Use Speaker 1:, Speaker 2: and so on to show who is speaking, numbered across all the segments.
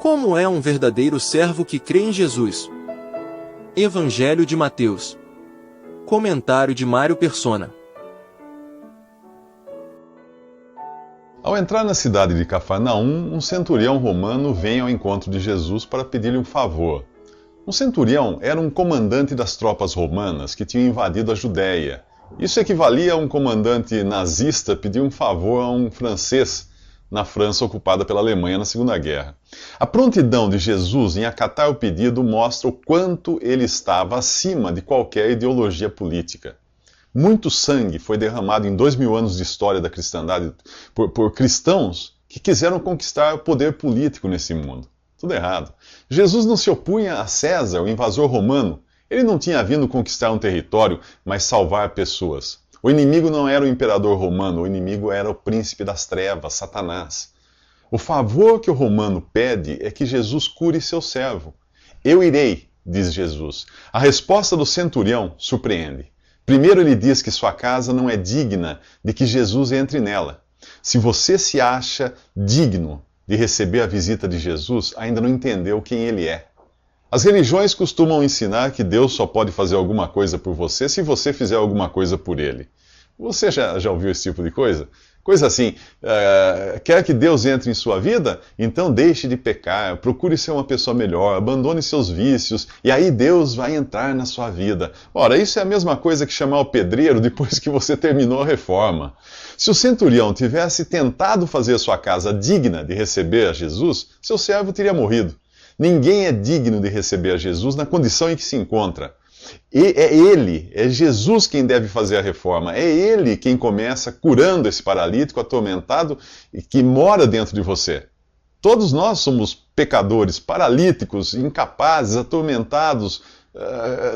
Speaker 1: Como é um verdadeiro servo que crê em Jesus? Evangelho de Mateus. Comentário de Mário Persona.
Speaker 2: Ao entrar na cidade de Cafarnaum, um centurião romano vem ao encontro de Jesus para pedir-lhe um favor. Um centurião era um comandante das tropas romanas que tinham invadido a Judéia. Isso equivalia a um comandante nazista pedir um favor a um francês na França ocupada pela Alemanha na Segunda Guerra. A prontidão de Jesus em acatar o pedido mostra o quanto ele estava acima de qualquer ideologia política. Muito sangue foi derramado em 2000 anos de história da cristandade por cristãos que quiseram conquistar o poder político nesse mundo. Tudo errado. Jesus não se opunha a César, o invasor romano. Ele não tinha vindo conquistar um território, mas salvar pessoas. O inimigo não era o imperador romano, o inimigo era o príncipe das trevas, Satanás. O favor que o romano pede é que Jesus cure seu servo. Eu irei, diz Jesus. A resposta do centurião surpreende. Primeiro ele diz que sua casa não é digna de que Jesus entre nela. Se você se acha digno de receber a visita de Jesus, ainda não entendeu quem ele é. As religiões costumam ensinar que Deus só pode fazer alguma coisa por você se você fizer alguma coisa por ele. Você já ouviu esse tipo de coisa? Coisa assim, quer que Deus entre em sua vida? Então deixe de pecar, procure ser uma pessoa melhor, abandone seus vícios, e aí Deus vai entrar na sua vida. Ora, isso é a mesma coisa que chamar o pedreiro depois que você terminou a reforma. Se o centurião tivesse tentado fazer a sua casa digna de receber a Jesus, seu servo teria morrido. Ninguém é digno de receber a Jesus na condição em que se encontra. E é Jesus quem deve fazer a reforma. É Ele quem começa curando esse paralítico atormentado e que mora dentro de você. Todos nós somos pecadores, paralíticos, incapazes, atormentados,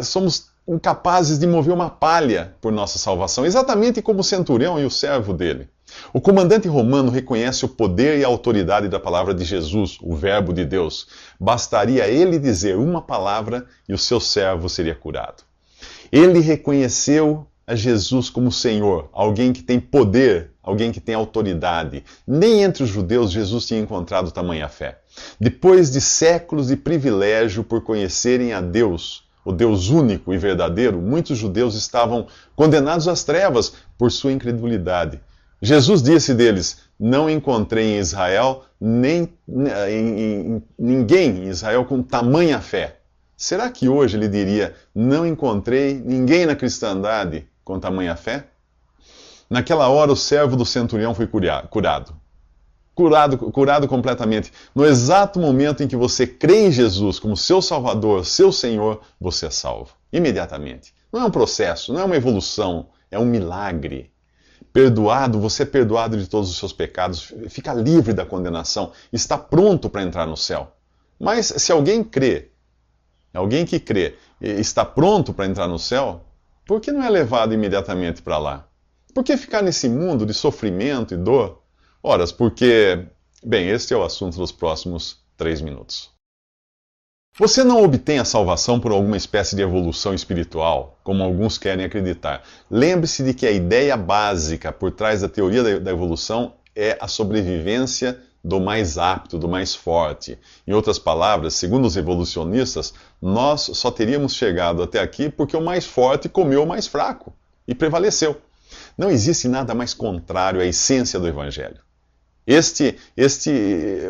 Speaker 2: somos incapazes de mover uma palha por nossa salvação, exatamente como o centurião e o servo dele. O comandante romano reconhece o poder e a autoridade da palavra de Jesus, o Verbo de Deus. Bastaria ele dizer uma palavra e o seu servo seria curado. Ele reconheceu a Jesus como Senhor, alguém que tem poder, alguém que tem autoridade. Nem entre os judeus Jesus tinha encontrado tamanha fé. Depois de séculos de privilégio por conhecerem a Deus, o Deus único e verdadeiro, muitos judeus estavam condenados às trevas por sua incredulidade. Jesus disse deles: não encontrei em Israel ninguém em Israel com tamanha fé. Será que hoje ele diria: não encontrei ninguém na cristandade com tamanha fé? Naquela hora o servo do centurião foi curado. Curado completamente. No exato momento em que você crê em Jesus como seu Salvador, seu Senhor, você é salvo. Imediatamente. Não é um processo, não é uma evolução, é um milagre. Perdoado, você é perdoado de todos os seus pecados, fica livre da condenação, está pronto para entrar no céu. Mas se alguém que crê, está pronto para entrar no céu, por que não é levado imediatamente para lá? Por que ficar nesse mundo de sofrimento e dor? Ora, porque... Bem, este é o assunto dos próximos 3 minutos. Você não obtém a salvação por alguma espécie de evolução espiritual, como alguns querem acreditar. Lembre-se de que a ideia básica por trás da teoria da evolução é a sobrevivência do mais apto, do mais forte. Em outras palavras, segundo os evolucionistas, nós só teríamos chegado até aqui porque o mais forte comeu o mais fraco e prevaleceu. Não existe nada mais contrário à essência do Evangelho.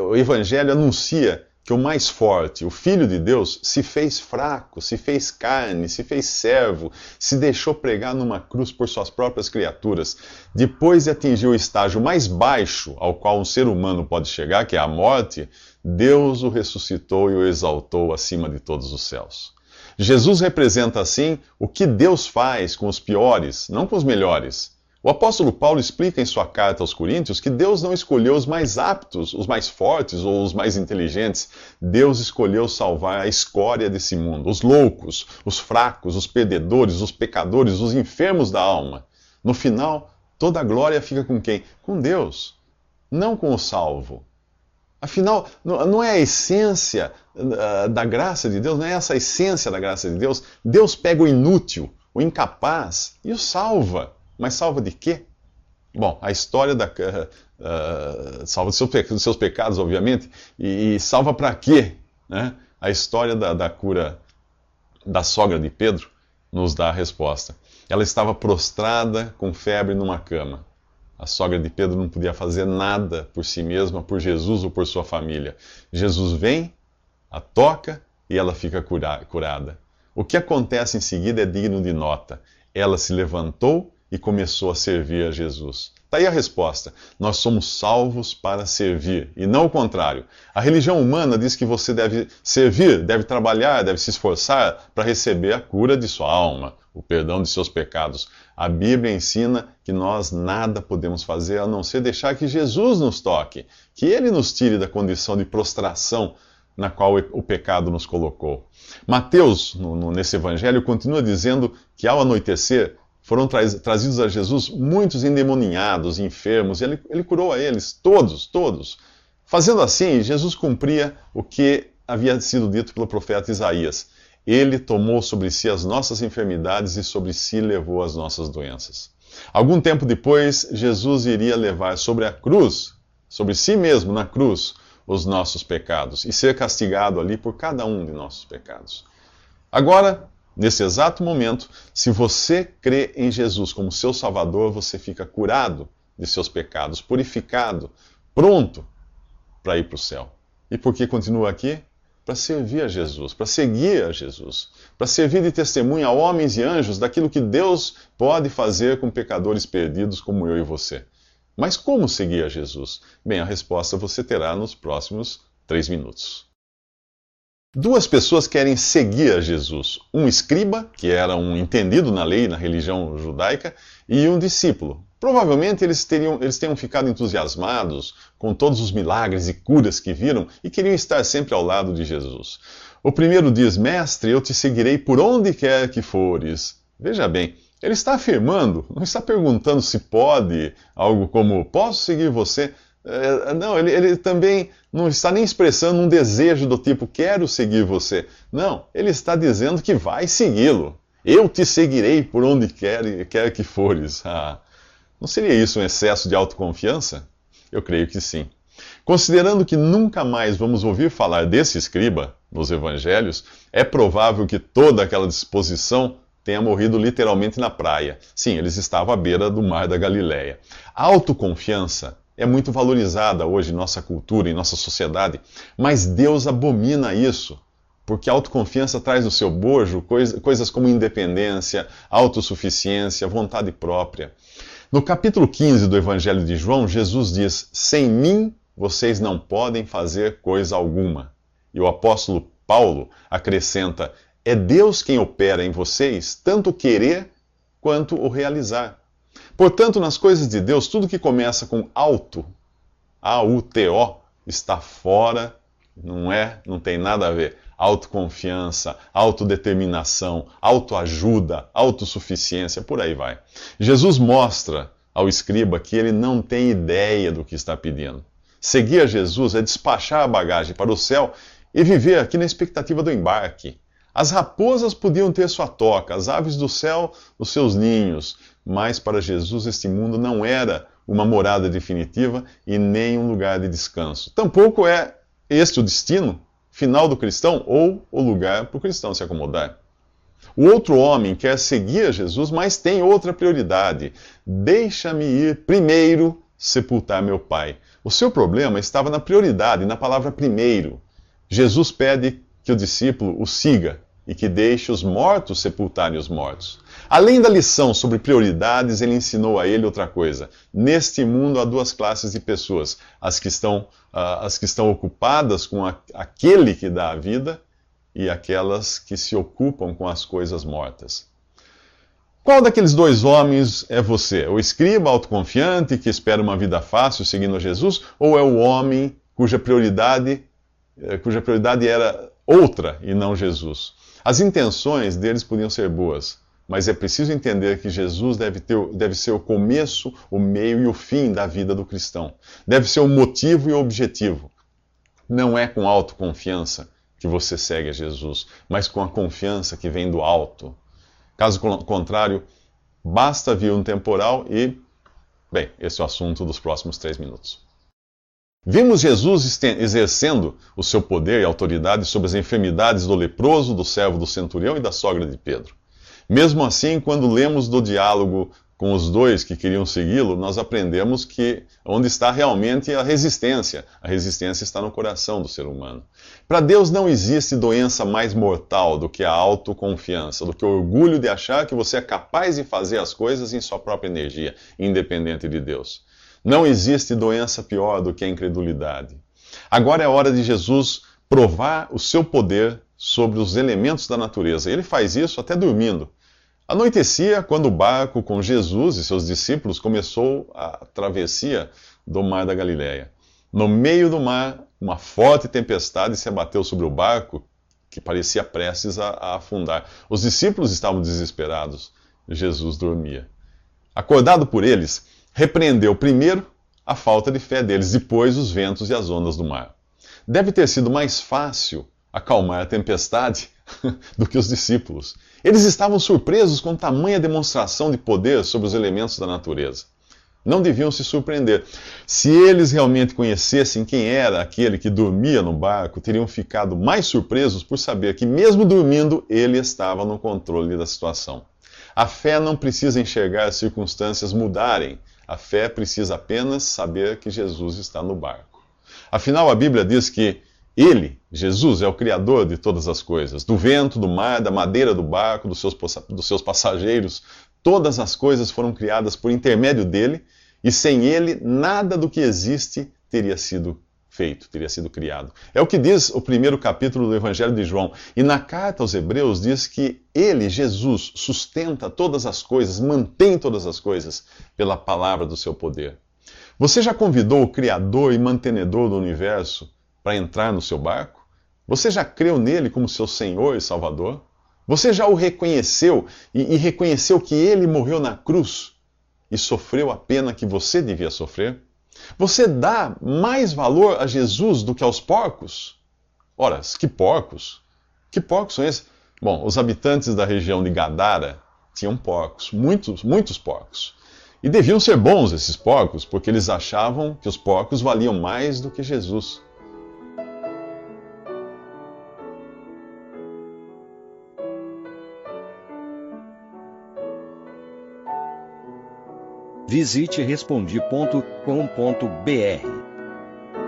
Speaker 2: O Evangelho anuncia que o mais forte, o Filho de Deus, se fez fraco, se fez carne, se fez servo, se deixou pregar numa cruz por suas próprias criaturas. Depois de atingir o estágio mais baixo ao qual um ser humano pode chegar, que é a morte, Deus o ressuscitou e o exaltou acima de todos os céus. Jesus representa, assim, o que Deus faz com os piores, não com os melhores. O apóstolo Paulo explica em sua carta aos Coríntios que Deus não escolheu os mais aptos, os mais fortes ou os mais inteligentes. Deus escolheu salvar a escória desse mundo, os loucos, os fracos, os perdedores, os pecadores, os enfermos da alma. No final, toda a glória fica com quem? Com Deus, não com o salvo. Afinal, não é a essência da graça de Deus, não é essa a essência da graça de Deus. Deus pega o inútil, o incapaz e o salva. Mas salva de quê? Bom, a história salva dos seus pecados, obviamente, e salva para quê? Né? A história da cura da sogra de Pedro nos dá a resposta. Ela estava prostrada com febre numa cama. A sogra de Pedro não podia fazer nada por si mesma, por Jesus ou por sua família. Jesus vem, a toca e ela fica curada. O que acontece em seguida é digno de nota. Ela se levantou e começou a servir a Jesus. Está aí a resposta. Nós somos salvos para servir, e não o contrário. A religião humana diz que você deve servir, deve trabalhar, deve se esforçar para receber a cura de sua alma, o perdão de seus pecados. A Bíblia ensina que nós nada podemos fazer a não ser deixar que Jesus nos toque, que Ele nos tire da condição de prostração na qual o pecado nos colocou. Mateus, nesse evangelho, continua dizendo que ao anoitecer, foram trazidos a Jesus muitos endemoninhados, enfermos, e ele curou a eles, todos. Fazendo assim, Jesus cumpria o que havia sido dito pelo profeta Isaías. Ele tomou sobre si as nossas enfermidades e sobre si levou as nossas doenças. Algum tempo depois, Jesus iria levar sobre a cruz, sobre si mesmo na cruz, os nossos pecados e ser castigado ali por cada um de nossos pecados. Agora, nesse exato momento, se você crê em Jesus como seu Salvador, você fica curado de seus pecados, purificado, pronto para ir para o céu. E por que continua aqui? Para servir a Jesus, para seguir a Jesus, para servir de testemunha a homens e anjos daquilo que Deus pode fazer com pecadores perdidos como eu e você. Mas como seguir a Jesus? Bem, a resposta você terá nos próximos 3 minutos. Duas pessoas querem seguir a Jesus. Um escriba, que era um entendido na lei, na religião judaica, e um discípulo. Provavelmente eles tenham ficado entusiasmados com todos os milagres e curas que viram e queriam estar sempre ao lado de Jesus. O primeiro diz: Mestre, eu te seguirei por onde quer que fores. Veja bem, ele está afirmando, não está perguntando se pode, algo como, posso seguir você? Não, ele também não está nem expressando um desejo do tipo, quero seguir você. Não, ele está dizendo que vai segui-lo. Eu te seguirei por onde quer que fores. Não seria isso um excesso de autoconfiança? Eu creio que sim. Considerando que nunca mais vamos ouvir falar desse escriba nos evangelhos, é provável que toda aquela disposição tenha morrido literalmente na praia. Sim, eles estavam à beira do mar da Galileia. A autoconfiança é muito valorizada hoje em nossa cultura, em nossa sociedade, mas Deus abomina isso, porque a autoconfiança traz no seu bojo coisas como independência, autossuficiência, vontade própria. No capítulo 15 do Evangelho de João, Jesus diz: sem mim vocês não podem fazer coisa alguma. E o apóstolo Paulo acrescenta: é Deus quem opera em vocês, tanto o querer quanto o realizar. Portanto, nas coisas de Deus, tudo que começa com auto, A-U-T-O, está fora, não tem nada a ver. Autoconfiança, autodeterminação, autoajuda, autossuficiência, por aí vai. Jesus mostra ao escriba que ele não tem ideia do que está pedindo. Seguir a Jesus é despachar a bagagem para o céu e viver aqui na expectativa do embarque. As raposas podiam ter sua toca, as aves do céu os seus ninhos, mas para Jesus este mundo não era uma morada definitiva e nem um lugar de descanso. Tampouco é este o destino final do cristão ou o lugar para o cristão se acomodar. O outro homem quer seguir a Jesus, mas tem outra prioridade. Deixa-me ir primeiro sepultar meu pai. O seu problema estava na prioridade, na palavra primeiro. Jesus pede que o discípulo o siga e que deixe os mortos sepultarem os mortos. Além da lição sobre prioridades, ele ensinou a ele outra coisa. Neste mundo há duas classes de pessoas: as que estão ocupadas com aquele que dá a vida e aquelas que se ocupam com as coisas mortas. Qual daqueles dois homens é você? O escriba autoconfiante que espera uma vida fácil seguindo a Jesus, ou é o homem cuja prioridade era outra e não Jesus? As intenções deles podiam ser boas, mas é preciso entender que Jesus deve ser o começo, o meio e o fim da vida do cristão. Deve ser o motivo e o objetivo. Não é com autoconfiança que você segue a Jesus, mas com a confiança que vem do alto. Caso contrário, basta vir um temporal e Bem, esse é o assunto dos próximos 3 minutos. Vimos Jesus exercendo o seu poder e autoridade sobre as enfermidades do leproso, do servo do centurião e da sogra de Pedro. Mesmo assim, quando lemos do diálogo com os dois que queriam segui-lo, nós aprendemos que onde está realmente a resistência está no coração do ser humano. Para Deus não existe doença mais mortal do que a autoconfiança, do que o orgulho de achar que você é capaz de fazer as coisas em sua própria energia, independente de Deus. Não existe doença pior do que a incredulidade. Agora é hora de Jesus provar o seu poder sobre os elementos da natureza. Ele faz isso até dormindo. Anoitecia quando o barco com Jesus e seus discípulos começou a travessia do mar da Galileia. No meio do mar, uma forte tempestade se abateu sobre o barco, que parecia prestes a afundar. Os discípulos estavam desesperados. Jesus dormia. Acordado por eles, repreendeu primeiro a falta de fé deles, depois os ventos e as ondas do mar. Deve ter sido mais fácil acalmar a tempestade do que os discípulos. Eles estavam surpresos com tamanha demonstração de poder sobre os elementos da natureza. Não deviam se surpreender. Se eles realmente conhecessem quem era aquele que dormia no barco, teriam ficado mais surpresos por saber que, mesmo dormindo, ele estava no controle da situação. A fé não precisa enxergar as circunstâncias mudarem. A fé precisa apenas saber que Jesus está no barco. Afinal, a Bíblia diz que Ele, Jesus, é o Criador de todas as coisas, do vento, do mar, da madeira do barco, dos seus passageiros. Todas as coisas foram criadas por intermédio dele, e sem ele, nada do que existe teria sido feito, teria sido criado. É o que diz o primeiro capítulo do Evangelho de João. E na carta aos Hebreus diz que ele, Jesus, sustenta todas as coisas, mantém todas as coisas pela palavra do seu poder. Você já convidou o Criador e mantenedor do universo para entrar no seu barco? Você já creu nele como seu Senhor e Salvador? Você já o reconheceu e reconheceu que ele morreu na cruz e sofreu a pena que você devia sofrer? Você dá mais valor a Jesus do que aos porcos? Ora, que porcos? Que porcos são esses? Bom, os habitantes da região de Gadara tinham porcos, muitos porcos. E deviam ser bons esses porcos, porque eles achavam que os porcos valiam mais do que Jesus.
Speaker 3: Visite Respondi.com.br.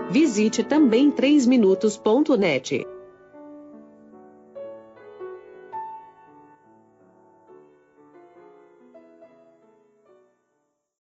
Speaker 4: Visite também 3minutos.net.